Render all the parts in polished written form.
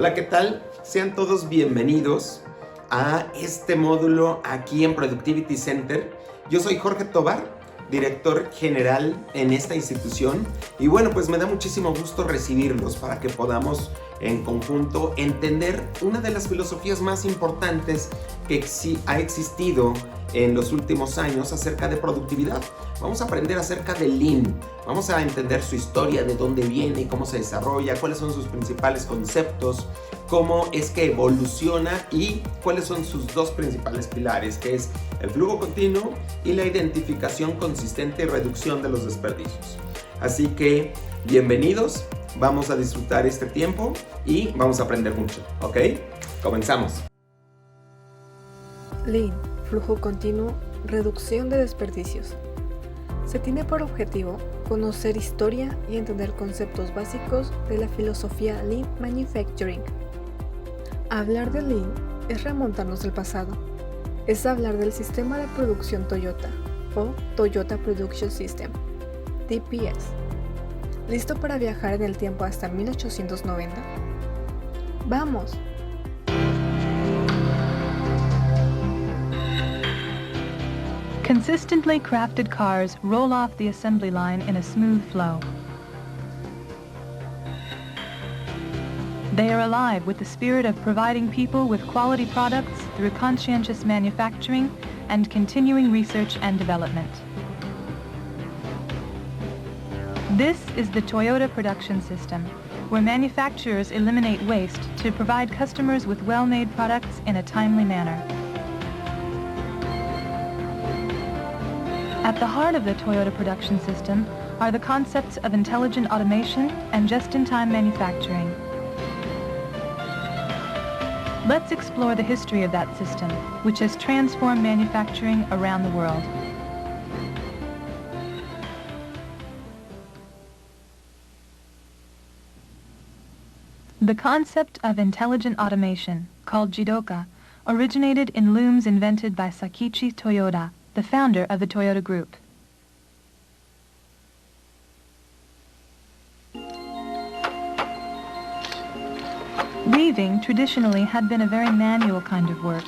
Hola, ¿qué tal? Sean todos bienvenidos a este módulo aquí en Productivity Center. Yo soy Jorge Tobar, director general en esta institución, y bueno, pues me da muchísimo gusto recibirlos para que podamos en conjunto entender una de las filosofías más importantes que ha existido en los últimos años acerca de productividad. Vamos a aprender acerca del Lean, vamos a entender su historia, de dónde viene y cómo se desarrolla, cuáles son sus principales conceptos, cómo es que evoluciona y cuáles son sus dos principales pilares, que es el flujo continuo y la identificación consistente y reducción de los desperdicios. Así que bienvenidos, vamos a disfrutar este tiempo y vamos a aprender mucho, ¿ok? Comenzamos. Lean, flujo continuo, reducción de desperdicios. Se tiene por objetivo conocer historia y entender conceptos básicos de la filosofía Lean Manufacturing. Hablar de Lean es remontarnos al pasado. Es hablar del sistema de producción Toyota o Toyota Production System, TPS. ¿Listo para viajar en el tiempo hasta 1890? ¡Vamos! Consistently crafted cars roll off the assembly line in a smooth flow. They are alive with the spirit of providing people with quality products through conscientious manufacturing and continuing research and development. This is the Toyota production system, where manufacturers eliminate waste to provide customers with well-made products in a timely manner. At the heart of the Toyota production system are the concepts of intelligent automation and just-in-time manufacturing. Let's explore the history of that system, which has transformed manufacturing around the world. The concept of intelligent automation, called Jidoka, originated in looms invented by Sakichi Toyoda, the founder of the Toyota Group. Weaving traditionally had been a very manual kind of work.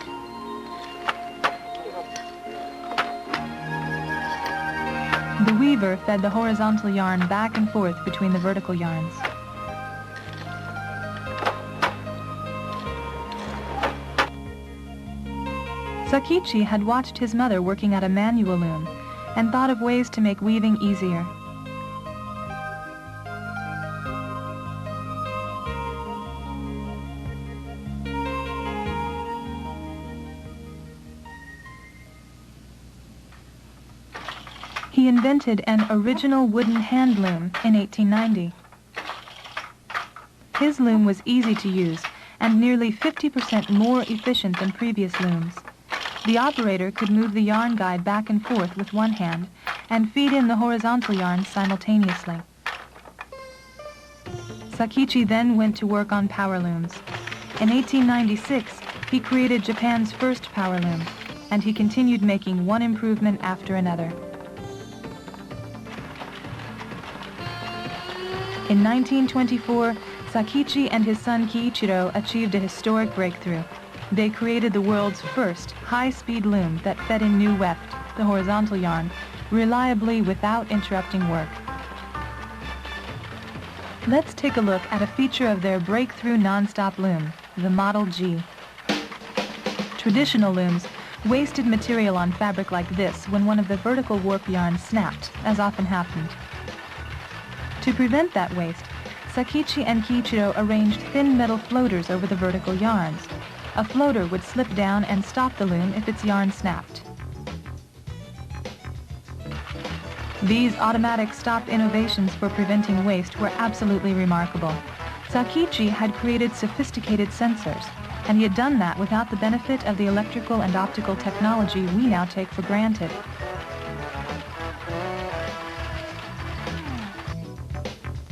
The weaver fed the horizontal yarn back and forth between the vertical yarns. Sakichi had watched his mother working at a manual loom and thought of ways to make weaving easier. He invented an original wooden hand loom in 1890. His loom was easy to use and nearly 50% more efficient than previous looms. The operator could move the yarn guide back and forth with one hand and feed in the horizontal yarns simultaneously. Sakichi then went to work on power looms. In 1896, he created Japan's first power loom, and he continued making one improvement after another. In 1924, Sakichi and his son Kiichiro achieved a historic breakthrough. They created the world's first high-speed loom that fed in new weft, the horizontal yarn, reliably without interrupting work. Let's take a look at a feature of their breakthrough non-stop loom, the Model G. Traditional looms wasted material on fabric like this when one of the vertical warp yarns snapped, as often happened. To prevent that waste, Sakichi and Kiichiro arranged thin metal floaters over the vertical yarns. A floater would slip down and stop the loom if its yarn snapped. These automatic stop innovations for preventing waste were absolutely remarkable. Sakichi had created sophisticated sensors, and he had done that without the benefit of the electrical and optical technology we now take for granted.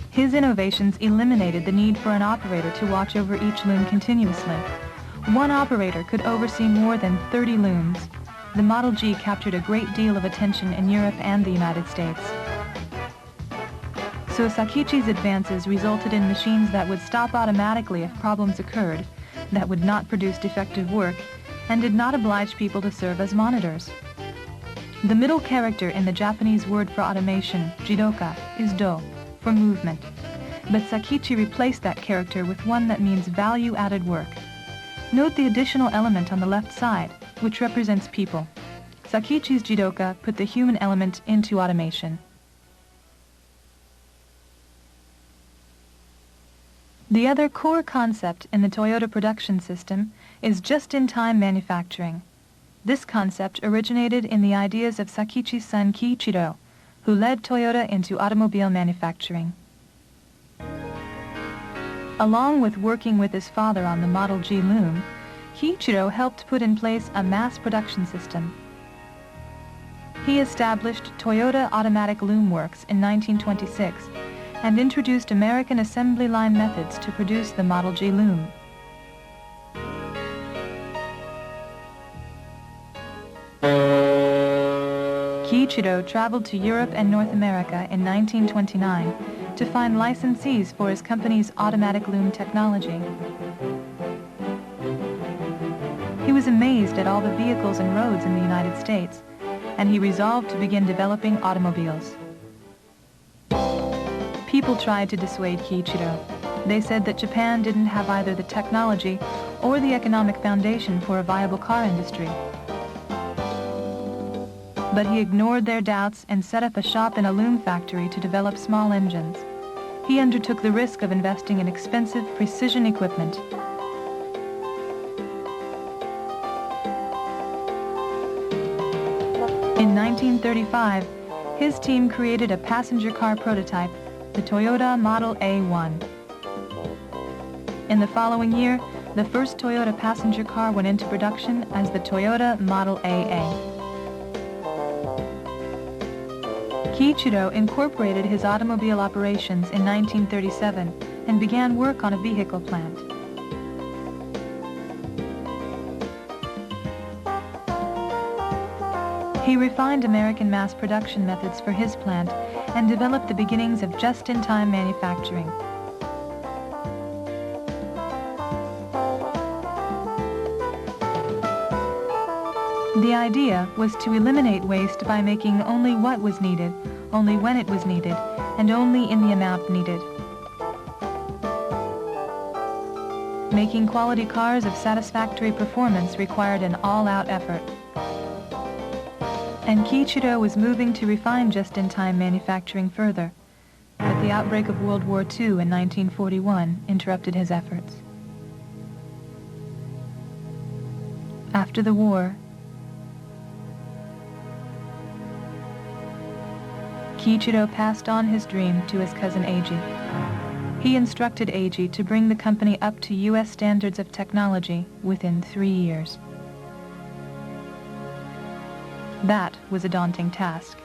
His innovations eliminated the need for an operator to watch over each loom continuously. One operator could oversee more than 30 looms. The Model G captured a great deal of attention in Europe and the United States. So Sakichi's advances resulted in machines that would stop automatically if problems occurred, that would not produce defective work, and did not oblige people to serve as monitors. The middle character in the Japanese word for automation, jidoka, is do, for movement. But Sakichi replaced that character with one that means value-added work. Note the additional element on the left side, which represents people. Sakichi's jidoka put the human element into automation. The other core concept in the Toyota production system is just-in-time manufacturing. This concept originated in the ideas of Sakichi's son Kiichiro, who led Toyota into automobile manufacturing. Along with working with his father on the Model G loom, Kiichiro helped put in place a mass production system. He established Toyota Automatic Loom Works in 1926 and introduced American assembly line methods to produce the Model G loom. Kiichiro traveled to Europe and North America in 1929 to find licensees for his company's automatic loom technology. He was amazed at all the vehicles and roads in the United States, and he resolved to begin developing automobiles. People tried to dissuade Kiichiro. They said that Japan didn't have either the technology or the economic foundation for a viable car industry. But he ignored their doubts and set up a shop in a loom factory to develop small engines. He undertook the risk of investing in expensive precision equipment. In 1935, his team created a passenger car prototype, the Toyota Model A1. In the following year, the first Toyota passenger car went into production as the Toyota Model AA. Kiichiro incorporated his automobile operations in 1937 and began work on a vehicle plant. He refined American mass production methods for his plant and developed the beginnings of just-in-time manufacturing. The idea was to eliminate waste by making only what was needed, only when it was needed, and only in the amount needed. Making quality cars of satisfactory performance required an all-out effort. And Kiichiro was moving to refine just-in-time manufacturing further, but the outbreak of World War II in 1941 interrupted his efforts. After the war, Kiichiro passed on his dream to his cousin Eiji. He instructed Eiji to bring the company up to U.S. standards of technology within 3 years. That was a daunting task.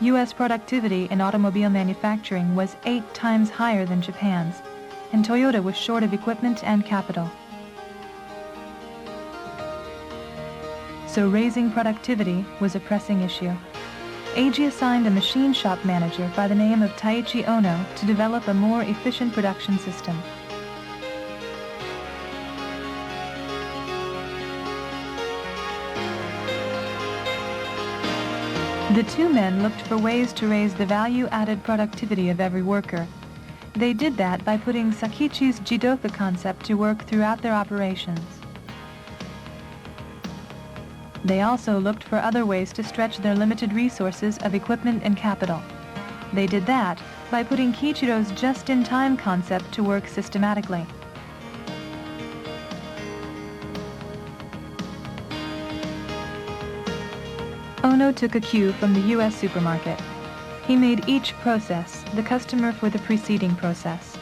U.S. productivity in automobile manufacturing was 8 times higher than Japan's, and Toyota was short of equipment and capital. So raising productivity was a pressing issue. Eiji assigned a machine shop manager by the name of Taiichi Ono to develop a more efficient production system. The two men looked for ways to raise the value-added productivity of every worker. They did that by putting Sakichi's jidoka concept to work throughout their operations. They also looked for other ways to stretch their limited resources of equipment and capital. They did that by putting Kiichiro's just-in-time concept to work systematically. Ono took a cue from the U.S. supermarket. He made each process the customer for the preceding process.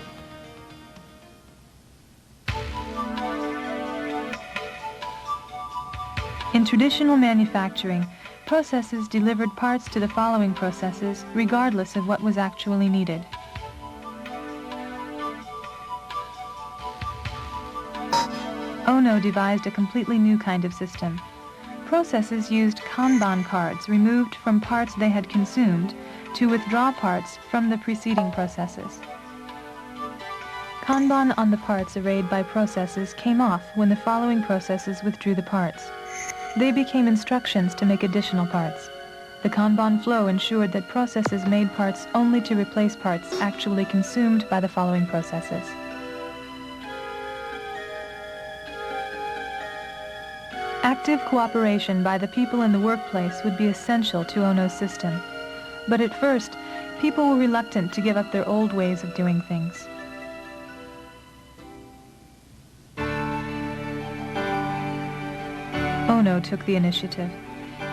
In traditional manufacturing, processes delivered parts to the following processes regardless of what was actually needed. Ono devised a completely new kind of system. Processes used Kanban cards removed from parts they had consumed to withdraw parts from the preceding processes. Kanban on the parts arrayed by processes came off when the following processes withdrew the parts. They became instructions to make additional parts. The Kanban flow ensured that processes made parts only to replace parts actually consumed by the following processes. Active cooperation by the people in the workplace would be essential to Ono's system. But at first, people were reluctant to give up their old ways of doing things. Ono took the initiative.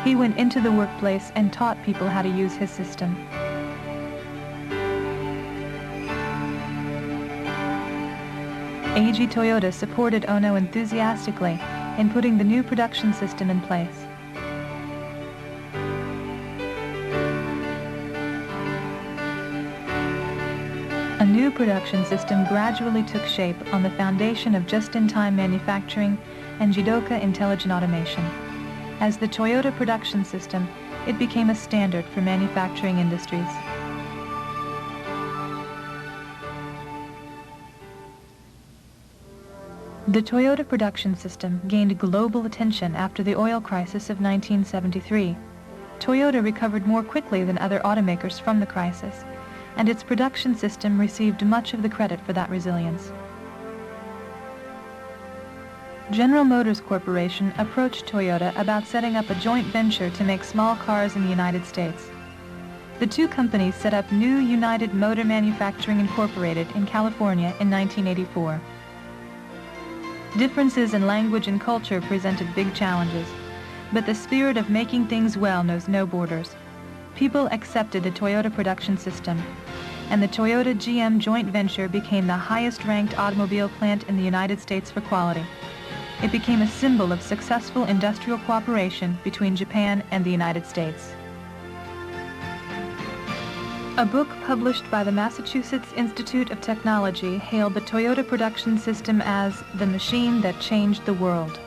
He went into the workplace and taught people how to use his system. Eiji Toyota supported Ono enthusiastically in putting the new production system in place. A new production system gradually took shape on the foundation of just-in-time manufacturing and Jidoka intelligent automation. As the Toyota production system, it became a standard for manufacturing industries. The Toyota production system gained global attention after the oil crisis of 1973. Toyota recovered more quickly than other automakers from the crisis, and its production system received much of the credit for that resilience. General Motors Corporation approached Toyota about setting up a joint venture to make small cars in the United States. The two companies set up New United Motor Manufacturing Incorporated in California in 1984. Differences in language and culture presented big challenges, but the spirit of making things well knows no borders. People accepted the Toyota production system, and the Toyota-GM joint venture became the highest-ranked automobile plant in the United States for quality. It became a symbol of successful industrial cooperation between Japan and the United States. A book published by the Massachusetts Institute of Technology hailed the Toyota production system as the machine that changed the world.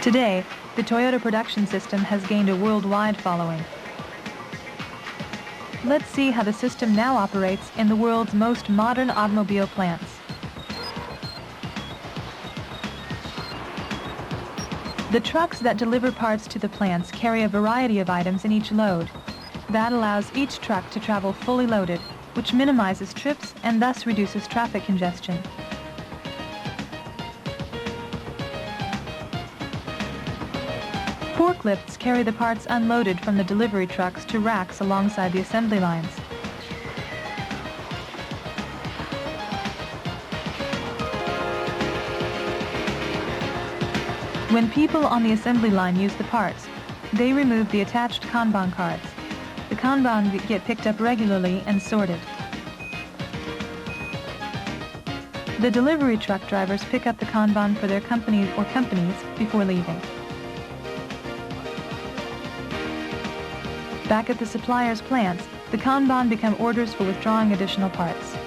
Today, the Toyota production system has gained a worldwide following. Let's see how the system now operates in the world's most modern automobile plants. The trucks that deliver parts to the plants carry a variety of items in each load. That allows each truck to travel fully loaded, which minimizes trips and thus reduces traffic congestion. Forklifts carry the parts unloaded from the delivery trucks to racks alongside the assembly lines. When people on the assembly line use the parts, they remove the attached Kanban cards. The Kanban get picked up regularly and sorted. The delivery truck drivers pick up the Kanban for their company or companies before leaving. Back at the supplier's plants, the Kanban become orders for withdrawing additional parts.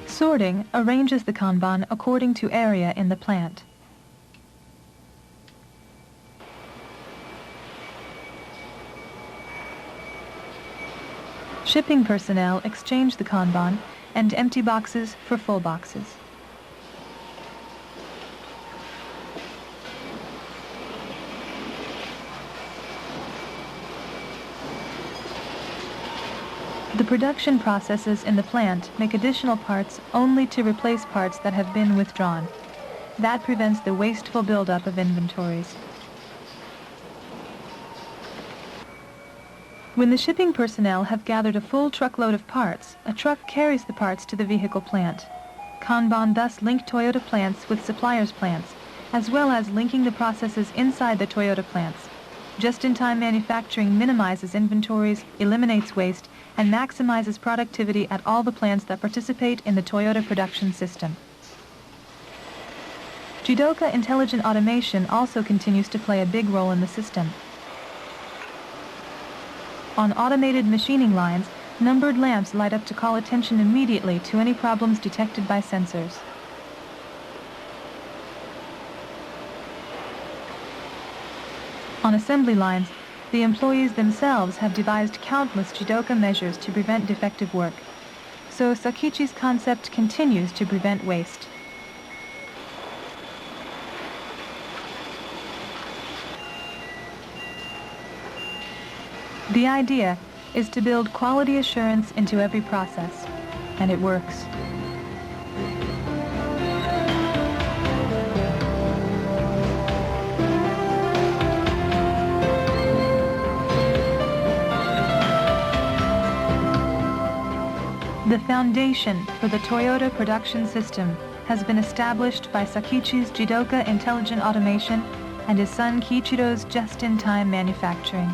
Sorting arranges the Kanban according to area in the plant. Shipping personnel exchange the Kanban and empty boxes for full boxes. The production processes in the plant make additional parts only to replace parts that have been withdrawn. That prevents the wasteful buildup of inventories. When the shipping personnel have gathered a full truckload of parts, a truck carries the parts to the vehicle plant. Kanban thus link Toyota plants with suppliers' plants, as well as linking the processes inside the Toyota plants. Just-in-time manufacturing minimizes inventories, eliminates waste, and maximizes productivity at all the plants that participate in the Toyota production system. Jidoka intelligent automation also continues to play a big role in the system. On automated machining lines, numbered lamps light up to call attention immediately to any problems detected by sensors. On assembly lines, the employees themselves have devised countless Jidoka measures to prevent defective work. So Sakichi's concept continues to prevent waste. The idea is to build quality assurance into every process, and it works. The foundation for the Toyota production system has been established by Sakichi's Jidoka Intelligent Automation and his son Kiichiro's just-in-time manufacturing.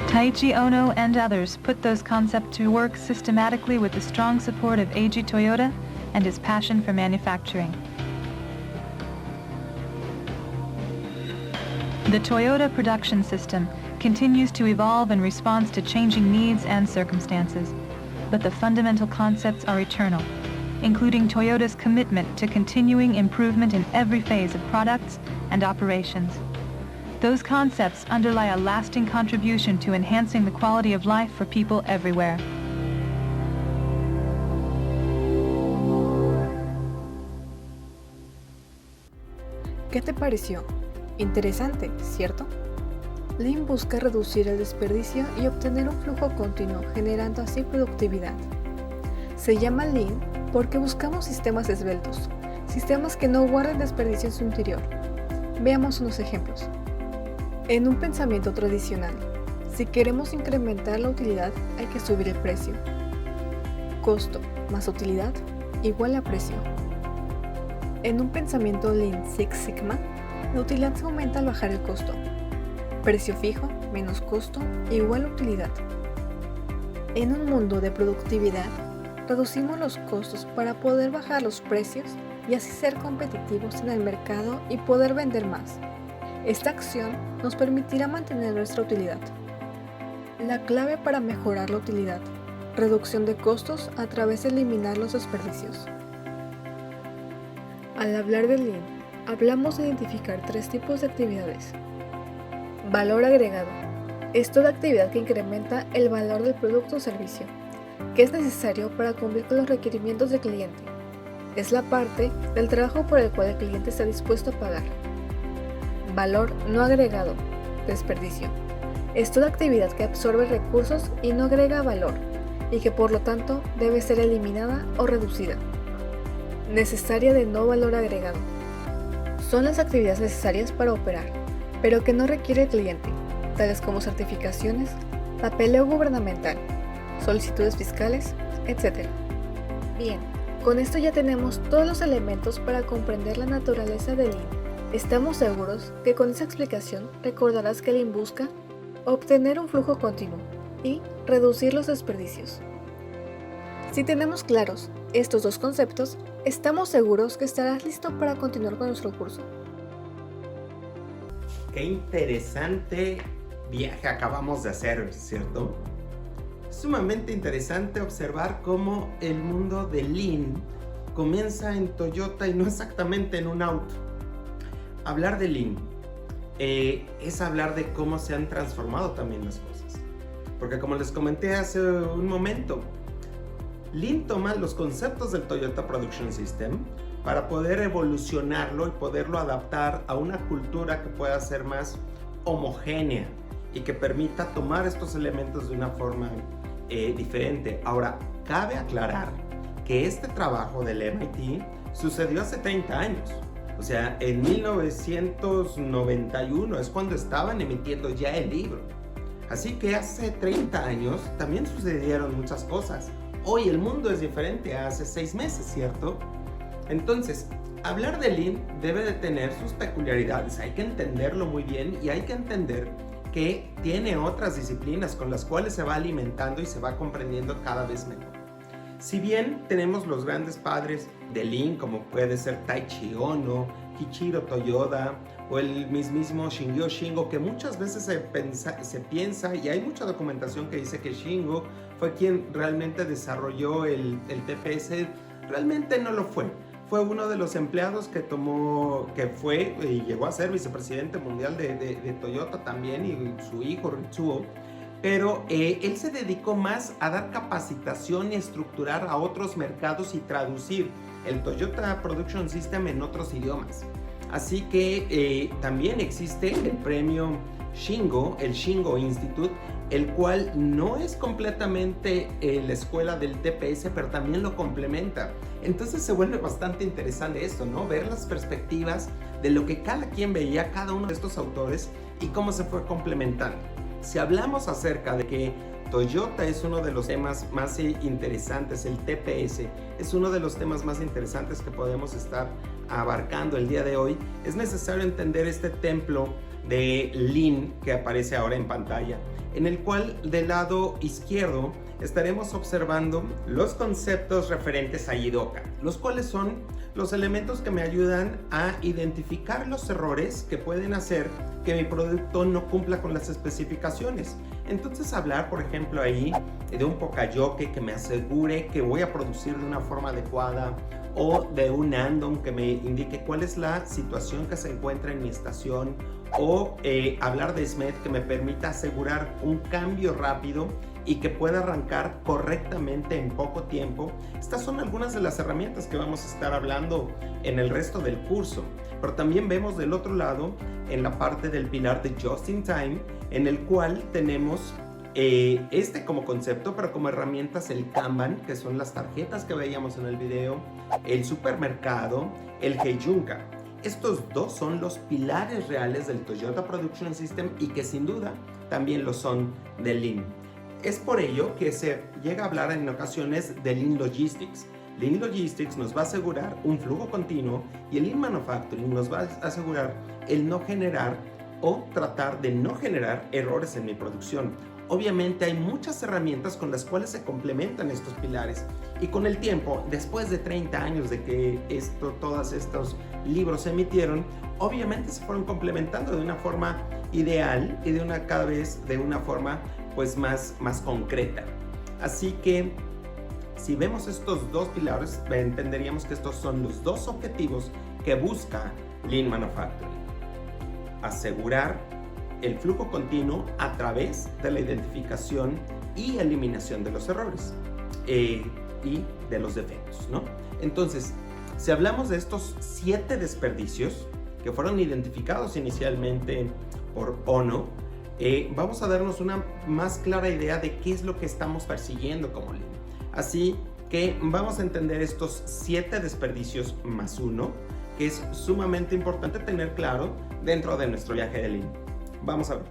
Taiichi Ono and others put those concepts to work systematically with the strong support of Eiji Toyota and his passion for manufacturing. The Toyota production system continues to evolve in response to changing needs and circumstances, but the fundamental concepts are eternal, including Toyota's commitment to continuing improvement in every phase of products and operations. Those concepts underlie a lasting contribution to enhancing the quality of life for people everywhere. ¿Qué te pareció? Interesante, ¿cierto? Lean busca reducir el desperdicio y obtener un flujo continuo, generando así productividad. Se llama Lean porque buscamos sistemas esbeltos, sistemas que no guarden desperdicio en su interior. Veamos unos ejemplos. En un pensamiento tradicional, si queremos incrementar la utilidad, hay que subir el precio. Costo más utilidad igual a precio. En un pensamiento Lean Six Sigma, la utilidad se aumenta al bajar el costo. Precio fijo menos costo igual a utilidad. En un mundo de productividad, reducimos los costos para poder bajar los precios y así ser competitivos en el mercado y poder vender más. Esta acción nos permitirá mantener nuestra utilidad. La clave para mejorar la utilidad: reducción de costos a través de eliminar los desperdicios. Al hablar de Lean, hablamos de identificar tres tipos de actividades. Valor agregado. Es toda actividad que incrementa el valor del producto o servicio, que es necesario para cumplir con los requerimientos del cliente. Es la parte del trabajo por el cual el cliente está dispuesto a pagar. Valor no agregado. Desperdicio. Es toda actividad que absorbe recursos y no agrega valor, y que por lo tanto debe ser eliminada o reducida. Necesaria de no valor agregado. Son las actividades necesarias para operar, pero que no requiere el cliente, tales como certificaciones, papeleo gubernamental, solicitudes fiscales, etc. Bien, con esto ya tenemos todos los elementos para comprender la naturaleza de Lean. Estamos seguros que con esa explicación recordarás que Lean busca obtener un flujo continuo y reducir los desperdicios. Si tenemos claros estos dos conceptos, estamos seguros que estarás listo para continuar con nuestro curso. Qué interesante viaje acabamos de hacer, ¿cierto? Es sumamente interesante observar cómo el mundo de Lean comienza en Toyota y no exactamente en un auto. Hablar de Lean es hablar de cómo se han transformado también las cosas. Porque como les comenté hace un momento, Lean toma los conceptos del Toyota Production System para poder evolucionarlo y poderlo adaptar a una cultura que pueda ser más homogénea y que permita tomar estos elementos de una forma diferente. Ahora, cabe aclarar que este trabajo del MIT sucedió hace 30 años. O sea, en 1991 es cuando estaban emitiendo ya el libro. Así que hace 30 años también sucedieron muchas cosas. Hoy el mundo es diferente a hace 6 meses, ¿cierto? Entonces, hablar de Lean debe de tener sus peculiaridades. Hay que entenderlo muy bien y hay que entender que tiene otras disciplinas con las cuales se va alimentando y se va comprendiendo cada vez mejor. Si bien tenemos los grandes padres de Lean, como puede ser Taiichi Ohno, Kiichiro Toyoda o el mismísimo Shingyo Shingo, que muchas veces se piensa, y hay mucha documentación que dice que Shingo fue quien realmente desarrolló el TPS, realmente no lo fue. Fue uno de los empleados que fue y llegó a ser vicepresidente mundial de Toyota también, y su hijo Ritsuo. Pero él se dedicó más a dar capacitación y estructurar a otros mercados y traducir el Toyota Production System en otros idiomas. Así que también existe el premio Shingo, el Shingo Institute, el cual no es completamente la escuela del TPS, pero también lo complementa. Entonces se vuelve bastante interesante esto, ¿no? Ver las perspectivas de lo que cada quien veía, cada uno de estos autores, y cómo se fue complementando. Si hablamos acerca de que Toyota es uno de los temas más interesantes, el TPS es uno de los temas más interesantes que podemos estar abarcando el día de hoy, es necesario entender este templo de Lean que aparece ahora en pantalla, en el cual del lado izquierdo estaremos observando los conceptos referentes a Jidoka, los cuales son los elementos que me ayudan a identificar los errores que pueden hacer que mi producto no cumpla con las especificaciones. Entonces hablar, por ejemplo, ahí de un Pokayoke que me asegure que voy a producir de una forma adecuada, o de un Andon que me indique cuál es la situación que se encuentra en mi estación, o hablar de SMED que me permita asegurar un cambio rápido y que pueda arrancar correctamente en poco tiempo. Estas son algunas de las herramientas que vamos a estar hablando en el resto del curso, pero también vemos del otro lado en la parte del pilar de Just in Time, en el cual tenemos como concepto, pero como herramientas el Kanban, que son las tarjetas que veíamos en el video, el supermercado, el Heijunka. Estos dos son los pilares reales del Toyota Production System y que sin duda también lo son de Lean. Es por ello que se llega a hablar en ocasiones de Lean Logistics. Lean Logistics nos va a asegurar un flujo continuo y el Lean Manufacturing nos va a asegurar el no generar o tratar de no generar errores en mi producción. Obviamente hay muchas herramientas con las cuales se complementan estos pilares, y con el tiempo, después de 30 años de que todos estos libros se emitieron, obviamente se fueron complementando de una forma ideal y cada vez de una forma pues más concreta. Así que si vemos estos dos pilares, entenderíamos que estos son los dos objetivos que busca Lean Manufacturing: asegurar el flujo continuo a través de la identificación y eliminación de los errores y de los defectos, ¿no? Entonces, si hablamos de estos 7 desperdicios que fueron identificados inicialmente por Ohno, vamos a darnos una más clara idea de qué es lo que estamos persiguiendo como Lean. Así que vamos a entender estos 7 desperdicios más 1, que es sumamente importante tener claro dentro de nuestro viaje de Lean. Vamos a ver.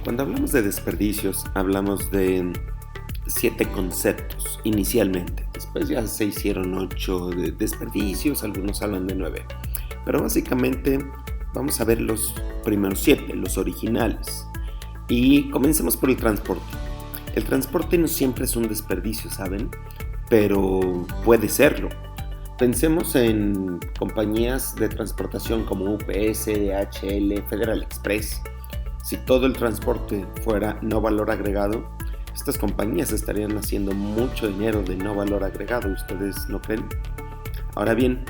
Cuando hablamos de desperdicios, hablamos de 7 conceptos inicialmente. Después ya se hicieron 8 de desperdicios, algunos hablan de 9. Pero básicamente vamos a ver los primeros 7, los originales. Y comencemos por el transporte. El transporte no siempre es un desperdicio, ¿saben? Pero puede serlo. Pensemos en compañías de transportación como UPS, DHL, Federal Express. Si todo el transporte fuera no valor agregado, estas compañías estarían haciendo mucho dinero de no valor agregado, ¿ustedes no creen? Ahora bien,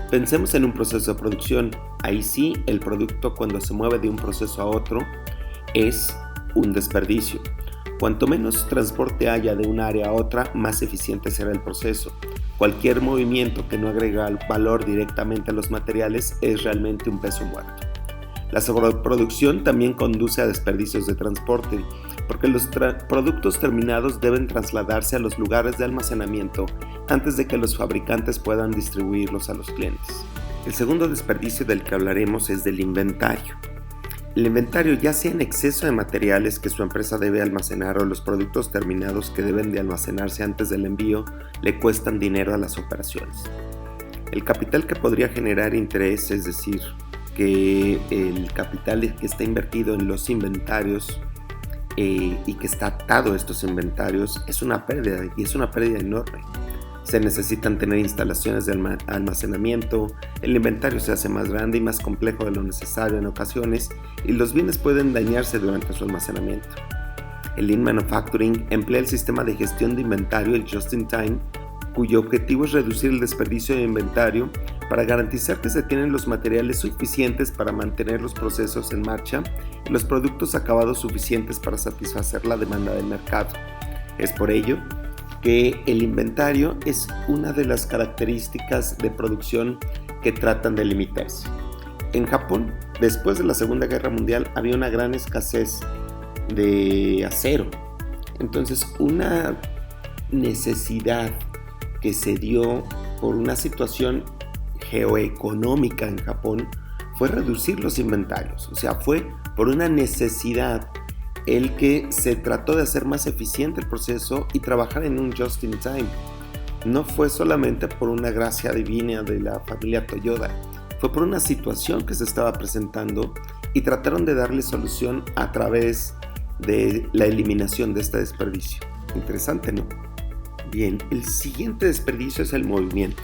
pensemos en un proceso de producción. Ahí sí, el producto cuando se mueve de un proceso a otro es un desperdicio. Cuanto menos transporte haya de un área a otra, más eficiente será el proceso. Cualquier movimiento que no agrega valor directamente a los materiales es realmente un peso muerto. La sobreproducción también conduce a desperdicios de transporte, porque los productos terminados deben trasladarse a los lugares de almacenamiento antes de que los fabricantes puedan distribuirlos a los clientes. El segundo desperdicio del que hablaremos es del inventario. El inventario, ya sea en exceso de materiales que su empresa debe almacenar o los productos terminados que deben de almacenarse antes del envío, le cuestan dinero a las operaciones. El capital que podría generar interés, es decir, que el capital que está invertido en los inventarios y que está atado a estos inventarios, es una pérdida, y es una pérdida enorme. Se necesitan tener instalaciones de almacenamiento, el inventario se hace más grande y más complejo de lo necesario en ocasiones y los bienes pueden dañarse durante su almacenamiento. El Lean Manufacturing emplea el sistema de gestión de inventario, el Just-in-Time, cuyo objetivo es reducir el desperdicio de inventario para garantizar que se tienen los materiales suficientes para mantener los procesos en marcha y los productos acabados suficientes para satisfacer la demanda del mercado. Es por ello que el inventario es una de las características de producción que tratan de limitarse. En Japón, después de la Segunda Guerra Mundial, había una gran escasez de acero. Entonces, una necesidad que se dio por una situación geoeconómica en Japón fue reducir los inventarios. O sea, fue por una necesidad el que se trató de hacer más eficiente el proceso y trabajar en un just-in-time. No fue solamente por una gracia divina de la familia Toyoda, fue por una situación que se estaba presentando y trataron de darle solución a través de la eliminación de este desperdicio. Interesante, ¿no? Bien, el siguiente desperdicio es el movimiento.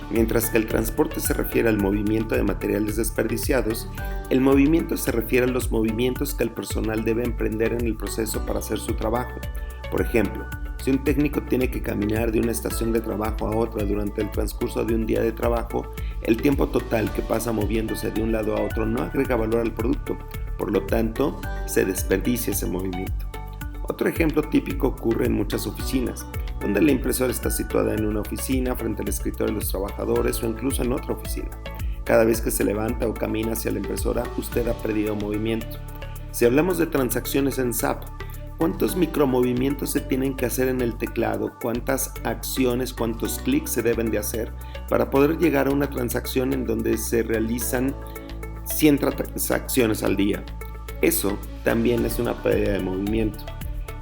Mientras que el transporte se refiere al movimiento de materiales desperdiciados, el movimiento se refiere a los movimientos que el personal debe emprender en el proceso para hacer su trabajo. Por ejemplo, si un técnico tiene que caminar de una estación de trabajo a otra durante el transcurso de un día de trabajo, el tiempo total que pasa moviéndose de un lado a otro no agrega valor al producto, por lo tanto, se desperdicia ese movimiento. Otro ejemplo típico ocurre en muchas oficinas, donde la impresora está situada en una oficina frente al escritorio de los trabajadores o incluso en otra oficina. Cada vez que se levanta o camina hacia la impresora, usted ha perdido movimiento. Si hablamos de transacciones en SAP, ¿cuántos micromovimientos se tienen que hacer en el teclado? ¿Cuántas acciones, cuántos clics se deben de hacer para poder llegar a una transacción en donde se realizan 100 transacciones al día? Eso también es una pérdida de movimiento.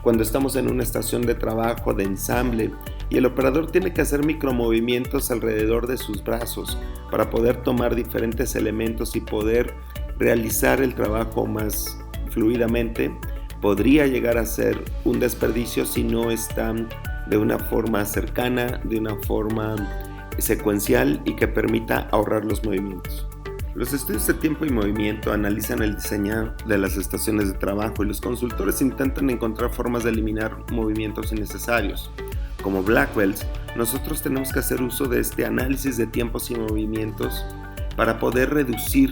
Cuando estamos en una estación de trabajo de ensamble y el operador tiene que hacer micromovimientos alrededor de sus brazos para poder tomar diferentes elementos y poder realizar el trabajo más fluidamente, podría llegar a ser un desperdicio si no están de una forma cercana, de una forma secuencial y que permita ahorrar los movimientos. Los estudios de tiempo y movimiento analizan el diseño de las estaciones de trabajo y los consultores intentan encontrar formas de eliminar movimientos innecesarios. Como Black Belts, nosotros tenemos que hacer uso de este análisis de tiempos y movimientos para poder reducir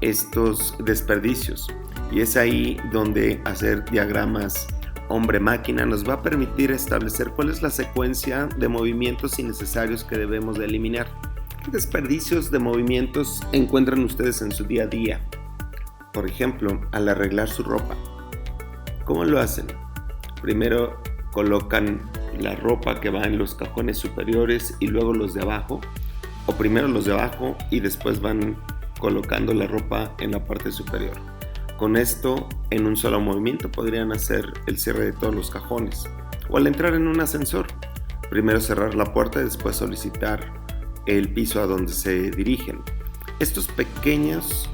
estos desperdicios. Y es ahí donde hacer diagramas hombre-máquina nos va a permitir establecer cuál es la secuencia de movimientos innecesarios que debemos de eliminar. ¿Qué desperdicios de movimientos encuentran ustedes en su día a día? Por ejemplo, al arreglar su ropa. ¿Cómo lo hacen? Primero colocan la ropa que va en los cajones superiores y luego los de abajo. O primero los de abajo y después van colocando la ropa en la parte superior. Con esto, en un solo movimiento podrían hacer el cierre de todos los cajones. O al entrar en un ascensor, primero cerrar la puerta y después solicitar el piso a donde se dirigen. Estos pequeños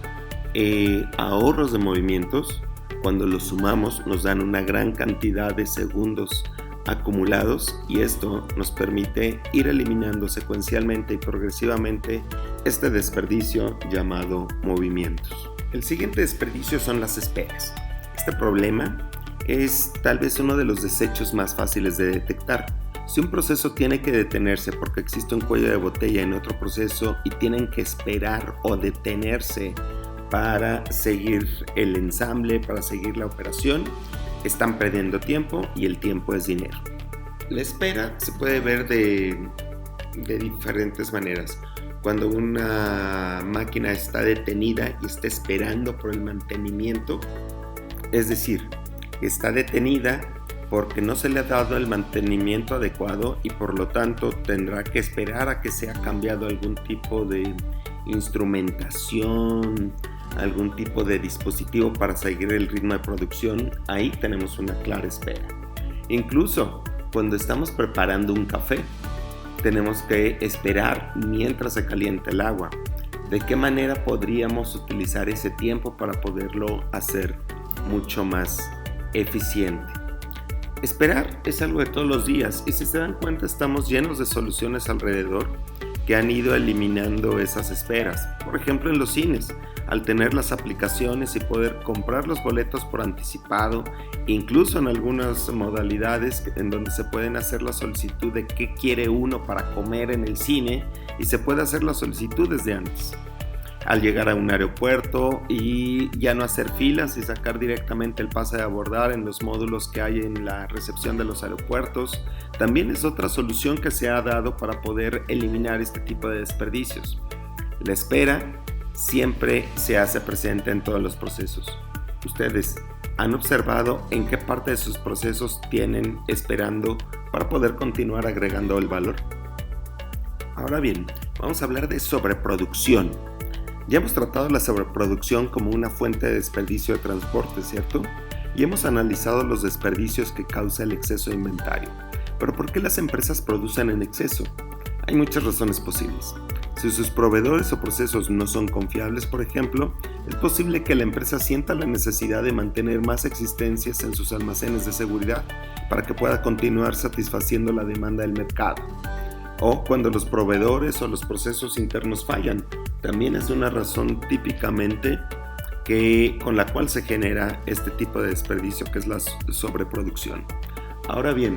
ahorros de movimientos, cuando los sumamos, nos dan una gran cantidad de segundos acumulados y esto nos permite ir eliminando secuencialmente y progresivamente este desperdicio llamado movimientos. El siguiente desperdicio son las esperas. Este problema es tal vez uno de los desechos más fáciles de detectar. Si un proceso tiene que detenerse porque existe un cuello de botella en otro proceso y tienen que esperar o detenerse para seguir el ensamble, para seguir la operación, están perdiendo tiempo y el tiempo es dinero. La espera se puede ver de diferentes maneras. Cuando una máquina está detenida y está esperando por el mantenimiento, es decir, está detenida porque no se le ha dado el mantenimiento adecuado y por lo tanto tendrá que esperar a que sea cambiado algún tipo de instrumentación, algún tipo de dispositivo para seguir el ritmo de producción. Ahí tenemos una clara espera. Incluso cuando estamos preparando un café, tenemos que esperar mientras se calienta el agua. ¿De qué manera podríamos utilizar ese tiempo para poderlo hacer mucho más eficiente? Esperar es algo de todos los días y si se dan cuenta estamos llenos de soluciones alrededor que han ido eliminando esas esperas. Por ejemplo, en los cines, al tener las aplicaciones y poder comprar los boletos por anticipado, incluso en algunas modalidades en donde se pueden hacer la solicitud de qué quiere uno para comer en el cine y se puede hacer la solicitud desde antes. Al llegar a un aeropuerto y ya no hacer filas y sacar directamente el pase de abordar en los módulos que hay en la recepción de los aeropuertos, también es otra solución que se ha dado para poder eliminar este tipo de desperdicios. La espera siempre se hace presente en todos los procesos. ¿Ustedes han observado en qué parte de sus procesos tienen esperando para poder continuar agregando el valor? Ahora bien, vamos a hablar de sobreproducción. Ya hemos tratado la sobreproducción como una fuente de desperdicio de transporte, ¿cierto? Y hemos analizado los desperdicios que causa el exceso de inventario. ¿Pero por qué las empresas producen en exceso? Hay muchas razones posibles. Si sus proveedores o procesos no son confiables, por ejemplo, es posible que la empresa sienta la necesidad de mantener más existencias en sus almacenes de seguridad para que pueda continuar satisfaciendo la demanda del mercado. O cuando los proveedores o los procesos internos fallan, también es una razón típicamente con la cual se genera este tipo de desperdicio que es la sobreproducción. Ahora bien,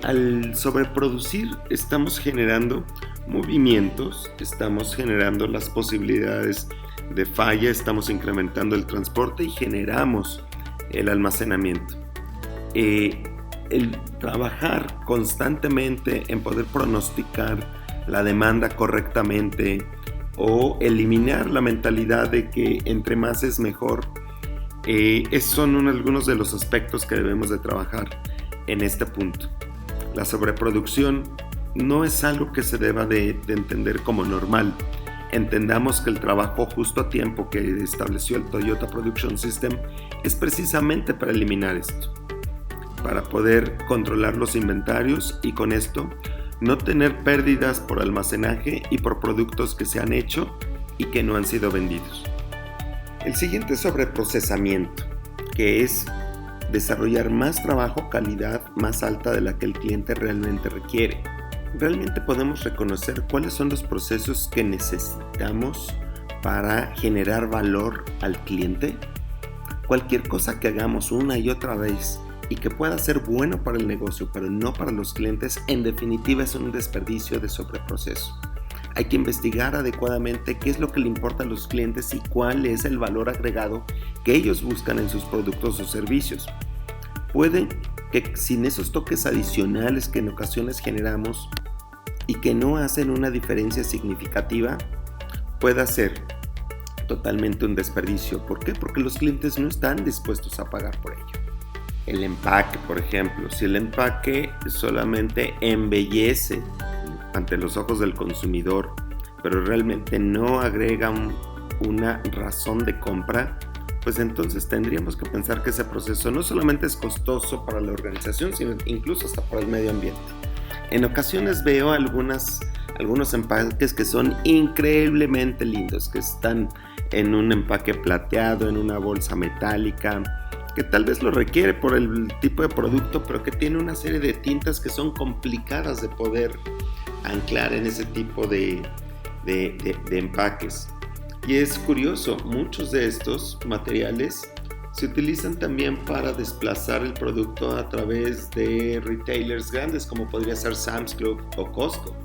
al sobreproducir estamos generando movimientos, estamos generando las posibilidades de falla, estamos incrementando el transporte y generamos el almacenamiento. El trabajar constantemente en poder pronosticar la demanda correctamente o eliminar la mentalidad de que entre más es mejor, son algunos de los aspectos que debemos de trabajar en este punto. La sobreproducción no es algo que se deba de entender como normal. Entendamos que el trabajo justo a tiempo que estableció el Toyota Production System es precisamente para eliminar esto, para poder controlar los inventarios y con esto no tener pérdidas por almacenaje y por productos que se han hecho y que no han sido vendidos. El siguiente es sobreprocesamiento, que es desarrollar más trabajo, calidad más alta de la que el cliente realmente requiere. ¿Realmente podemos reconocer cuáles son los procesos que necesitamos para generar valor al cliente? Cualquier cosa que hagamos una y otra vez y que pueda ser bueno para el negocio, pero no para los clientes, en definitiva es un desperdicio de sobreproceso. Hay que investigar adecuadamente qué es lo que le importa a los clientes y cuál es el valor agregado que ellos buscan en sus productos o servicios. Puede que sin esos toques adicionales que en ocasiones generamos y que no hacen una diferencia significativa, pueda ser totalmente un desperdicio. ¿Por qué? Porque los clientes no están dispuestos a pagar por ello. El empaque, por ejemplo, si el empaque solamente embellece ante los ojos del consumidor, pero realmente no agrega una razón de compra, pues entonces tendríamos que pensar que ese proceso no solamente es costoso para la organización, sino incluso hasta para el medio ambiente. En ocasiones veo algunos empaques que son increíblemente lindos, que están en un empaque plateado, en una bolsa metálica, que tal vez lo requiere por el tipo de producto, pero que tiene una serie de tintas que son complicadas de poder anclar en ese tipo de empaques. Y es curioso, muchos de estos materiales se utilizan también para desplazar el producto a través de retailers grandes como podría ser Sam's Club o Costco.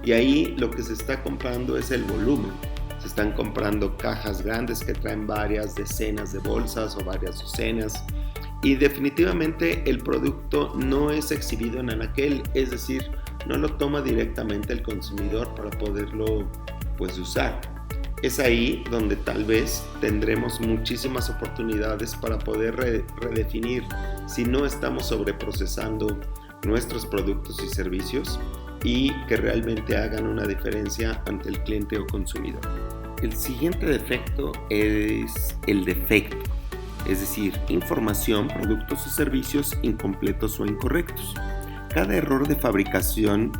Y ahí lo que se está comprando es el volumen. Se están comprando cajas grandes que traen varias decenas de bolsas o varias docenas. Y definitivamente el producto no es exhibido en anaquel, es decir, no lo toma directamente el consumidor para poderlo usar. Es ahí donde tal vez tendremos muchísimas oportunidades para poder redefinir si no estamos sobreprocesando nuestros productos y servicios y que realmente hagan una diferencia ante el cliente o consumidor. El siguiente defecto es el defecto, es decir, información, productos o servicios incompletos o incorrectos. Cada error de fabricación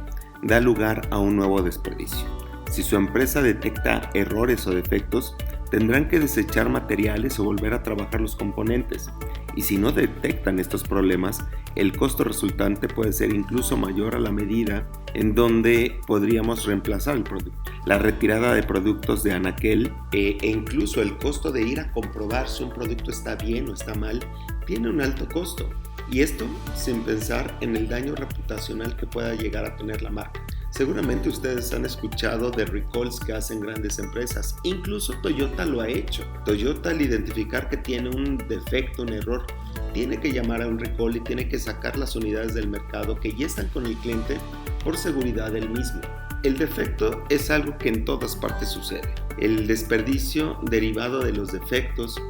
da lugar a un nuevo desperdicio. Si su empresa detecta errores o defectos, tendrán que desechar materiales o volver a trabajar los componentes. Y si no detectan estos problemas, el costo resultante puede ser incluso mayor a la medida en donde podríamos reemplazar el producto. La retirada de productos de anaquel e incluso el costo de ir a comprobar si un producto está bien o está mal tiene un alto costo. Y esto sin pensar en el daño reputacional que pueda llegar a tener la marca. Seguramente ustedes han escuchado de recalls que hacen grandes empresas. Incluso Toyota lo ha hecho. Toyota, al identificar que tiene un defecto, un error, tiene que llamar a un recall y tiene que sacar las unidades del mercado que ya están con el cliente por seguridad del mismo. El defecto es algo que en todas partes sucede. El desperdicio derivado de los defectos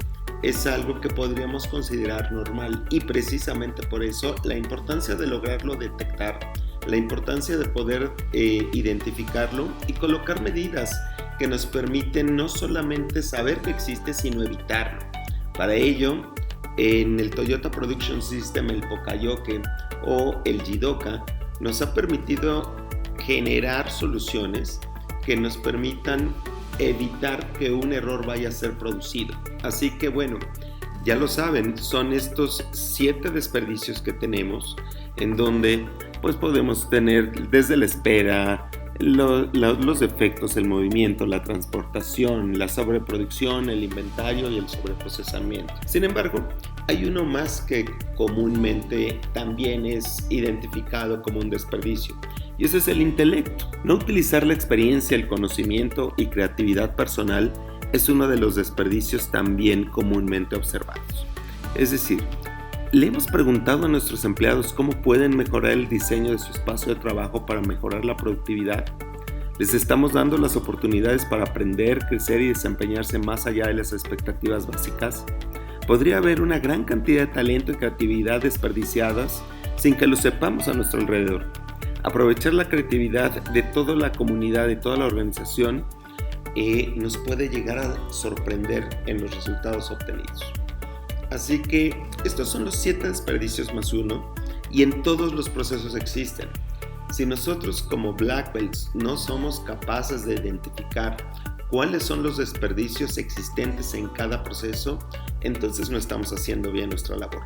es algo que podríamos considerar normal y precisamente por eso la importancia de lograrlo detectar, la importancia de poder identificarlo y colocar medidas que nos permiten no solamente saber que existe, sino evitarlo. Para ello, en el Toyota Production System, el Poka-yoke o el Jidoka nos ha permitido generar soluciones que nos permitan evitar que un error vaya a ser producido. Así que bueno, ya lo saben, son estos 7 desperdicios que tenemos en donde pues podemos tener desde la espera, los defectos, el movimiento, la transportación, la sobreproducción, el inventario y el sobreprocesamiento. Sin embargo, hay uno más que comúnmente también es identificado como un desperdicio, y ese es el intelecto. No utilizar la experiencia, el conocimiento y creatividad personal es uno de los desperdicios también comúnmente observados. Es decir, ¿le hemos preguntado a nuestros empleados cómo pueden mejorar el diseño de su espacio de trabajo para mejorar la productividad? ¿Les estamos dando las oportunidades para aprender, crecer y desempeñarse más allá de las expectativas básicas? Podría haber una gran cantidad de talento y creatividad desperdiciadas sin que lo sepamos a nuestro alrededor. Aprovechar la creatividad de toda la comunidad, de toda la organización, nos puede llegar a sorprender en los resultados obtenidos. Así que estos son los 7 desperdicios más 1 y en todos los procesos existen. Si nosotros como Black Belts no somos capaces de identificar cuáles son los desperdicios existentes en cada proceso, entonces no estamos haciendo bien nuestra labor.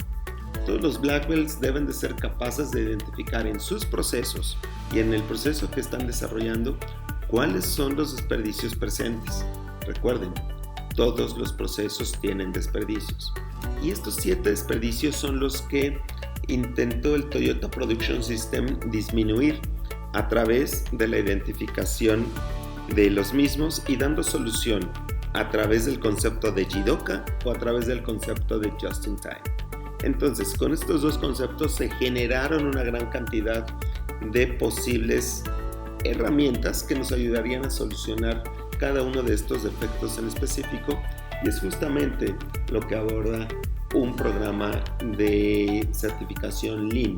Todos los Black Belts deben de ser capaces de identificar en sus procesos y en el proceso que están desarrollando cuáles son los desperdicios presentes. Recuerden, todos los procesos tienen desperdicios. Y estos 7 desperdicios son los que intentó el Toyota Production System disminuir a través de la identificación de los mismos y dando solución a través del concepto de Jidoka o a través del concepto de Just in Time. Entonces, con estos dos conceptos se generaron una gran cantidad de posibles herramientas que nos ayudarían a solucionar cada uno de estos defectos en específico, y es justamente lo que aborda un programa de certificación Lean,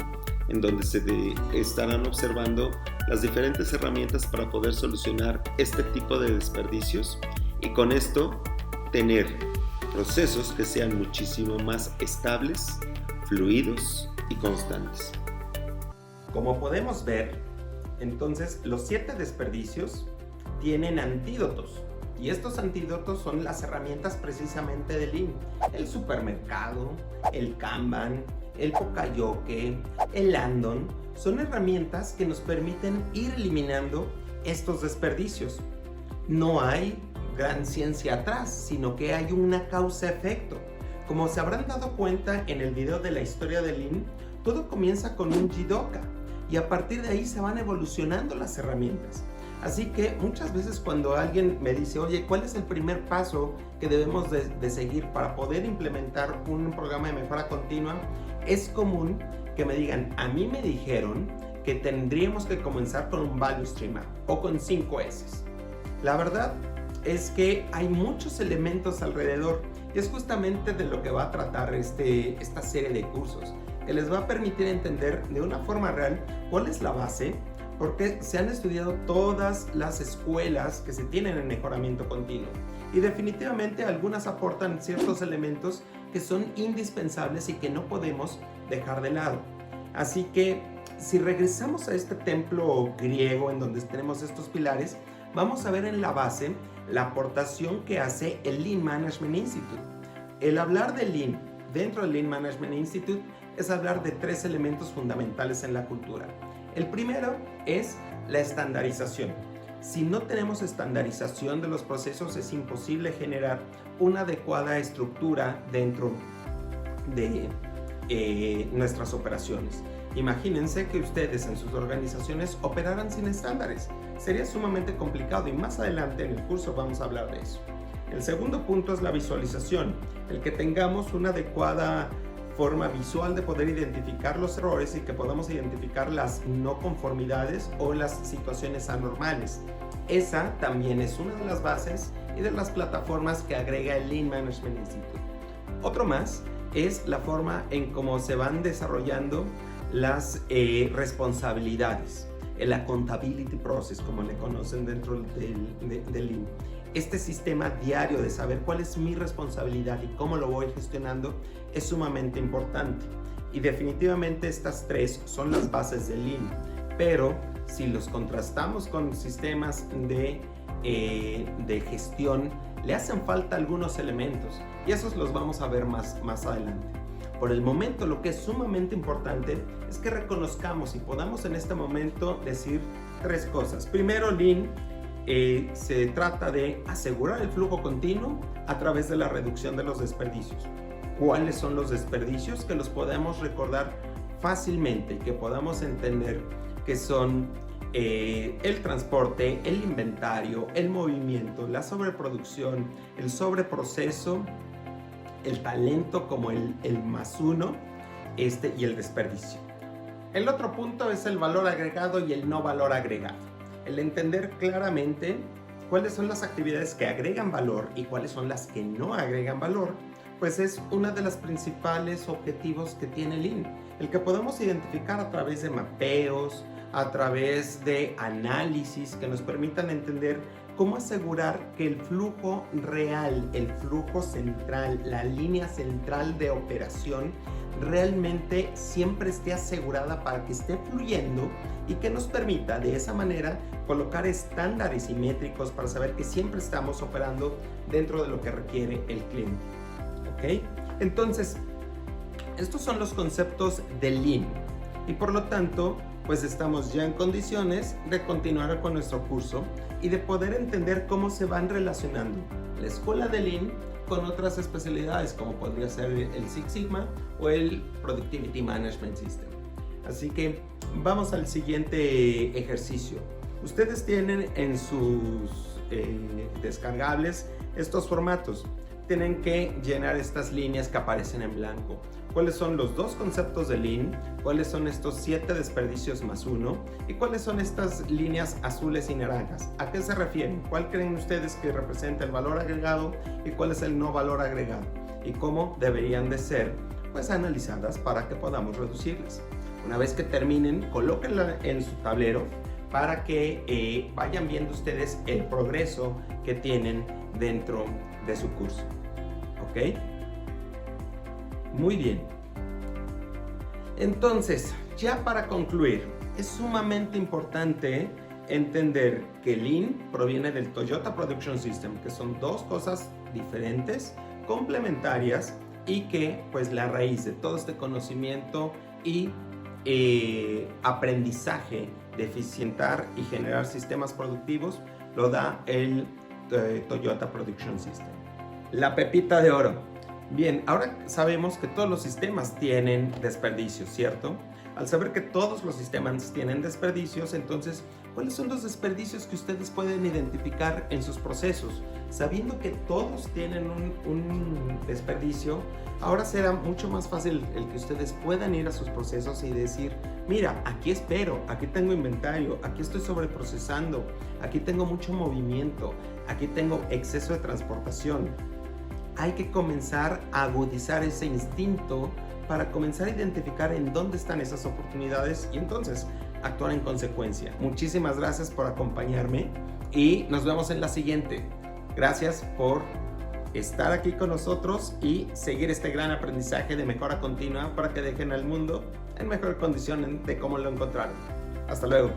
en donde se estarán observando las diferentes herramientas para poder solucionar este tipo de desperdicios y con esto tener procesos que sean muchísimo más estables, fluidos y constantes. Como podemos ver, entonces los 7 desperdicios tienen antídotos. Y estos antídotos son las herramientas precisamente de Lean. El supermercado, el Kanban, el Poka-yoke, el Landon, son herramientas que nos permiten ir eliminando estos desperdicios. No hay gran ciencia atrás, sino que hay una causa-efecto. Como se habrán dado cuenta en el video de la historia de Lean, todo comienza con un Jidoka y a partir de ahí se van evolucionando las herramientas. Así que muchas veces cuando alguien me dice, oye, ¿cuál es el primer paso que debemos de seguir para poder implementar un programa de mejora continua? Es común que me digan, a mí me dijeron que tendríamos que comenzar con un Value Stream Map o con 5 S's. La verdad es que hay muchos elementos alrededor y es justamente de lo que va a tratar esta serie de cursos, que les va a permitir entender de una forma real cuál es la base, porque se han estudiado todas las escuelas que se tienen en mejoramiento continuo y definitivamente algunas aportan ciertos elementos que son indispensables y que no podemos dejar de lado. Así que si regresamos a este templo griego en donde tenemos estos pilares, vamos a ver en la base la aportación que hace el Lean Management Institute. El hablar de Lean dentro del Lean Management Institute es hablar de 3 elementos fundamentales en la cultura. El primero es la estandarización. Si no tenemos estandarización de los procesos, es imposible generar una adecuada estructura dentro de nuestras operaciones. Imagínense que ustedes en sus organizaciones operaran sin estándares. Sería sumamente complicado y más adelante en el curso vamos a hablar de eso. El segundo punto es la visualización, el que tengamos una adecuada forma visual de poder identificar los errores y que podamos identificar las no conformidades o las situaciones anormales. Esa también es una de las bases y de las plataformas que agrega el Lean Management Institute. Otro más es la forma en cómo se van desarrollando las responsabilidades, el accountability process, como le conocen dentro del Lean. Este sistema diario de saber cuál es mi responsabilidad y cómo lo voy gestionando es sumamente importante. Y definitivamente estas 3 son las bases del Lean. Pero si los contrastamos con sistemas de gestión, le hacen falta algunos elementos y esos los vamos a ver más adelante. Por el momento, lo que es sumamente importante es que reconozcamos y podamos en este momento decir 3 cosas. Primero, Lean se trata de asegurar el flujo continuo a través de la reducción de los desperdicios. ¿Cuáles son los desperdicios? Que los podemos recordar fácilmente, que podamos entender que son el transporte, el inventario, el movimiento, la sobreproducción, el sobreproceso, el talento como el +1 y el desperdicio. El otro punto es el valor agregado y el no valor agregado. El entender claramente cuáles son las actividades que agregan valor y cuáles son las que no agregan valor, pues es uno de los principales objetivos que tiene Lean. El que podamos identificar a través de mapeos, a través de análisis que nos permitan entender cómo asegurar que el flujo real, el flujo central, la línea central de operación realmente siempre esté asegurada para que esté fluyendo y que nos permita de esa manera colocar estándares y métricos para saber que siempre estamos operando dentro de lo que requiere el cliente. ¿Ok? Entonces, estos son los conceptos de Lean y por lo tanto, pues estamos ya en condiciones de continuar con nuestro curso y de poder entender cómo se van relacionando la escuela de Lean con otras especialidades como podría ser el Six Sigma o el Productivity Management System. Así que vamos al siguiente ejercicio. Ustedes tienen en sus descargables estos formatos. Tienen que llenar estas líneas que aparecen en blanco. ¿Cuáles son los 2 conceptos de Lean? ¿Cuáles son estos 7 desperdicios +1? ¿Y cuáles son estas líneas azules y naranjas? ¿A qué se refieren? ¿Cuál creen ustedes que representa el valor agregado y cuál es el no valor agregado? ¿Y cómo deberían de ser pues analizadas para que podamos reducirlas? Una vez que terminen, colóquenla en su tablero para que vayan viendo ustedes el progreso que tienen dentro de su curso. ¿Ok? Muy bien. Entonces, ya para concluir, es sumamente importante entender que Lean proviene del Toyota Production System, que son 2 cosas diferentes, complementarias y que pues la raíz de todo este conocimiento y aprendizaje de eficientar y generar sistemas productivos lo da el Toyota Production System. La pepita de oro. Bien, ahora sabemos que todos los sistemas tienen desperdicios, ¿cierto? Al saber que todos los sistemas tienen desperdicios, entonces, ¿cuáles son los desperdicios que ustedes pueden identificar en sus procesos? Sabiendo que todos tienen un desperdicio, ahora será mucho más fácil el que ustedes puedan ir a sus procesos y decir, mira, aquí espero, aquí tengo inventario, aquí estoy sobreprocesando, aquí tengo mucho movimiento, aquí tengo exceso de transportación. Hay que comenzar a agudizar ese instinto para comenzar a identificar en dónde están esas oportunidades y entonces actuar en consecuencia. Muchísimas gracias por acompañarme y nos vemos en la siguiente. Gracias por estar aquí con nosotros y seguir este gran aprendizaje de mejora continua para que dejen al mundo en mejor condición de cómo lo encontraron. Hasta luego.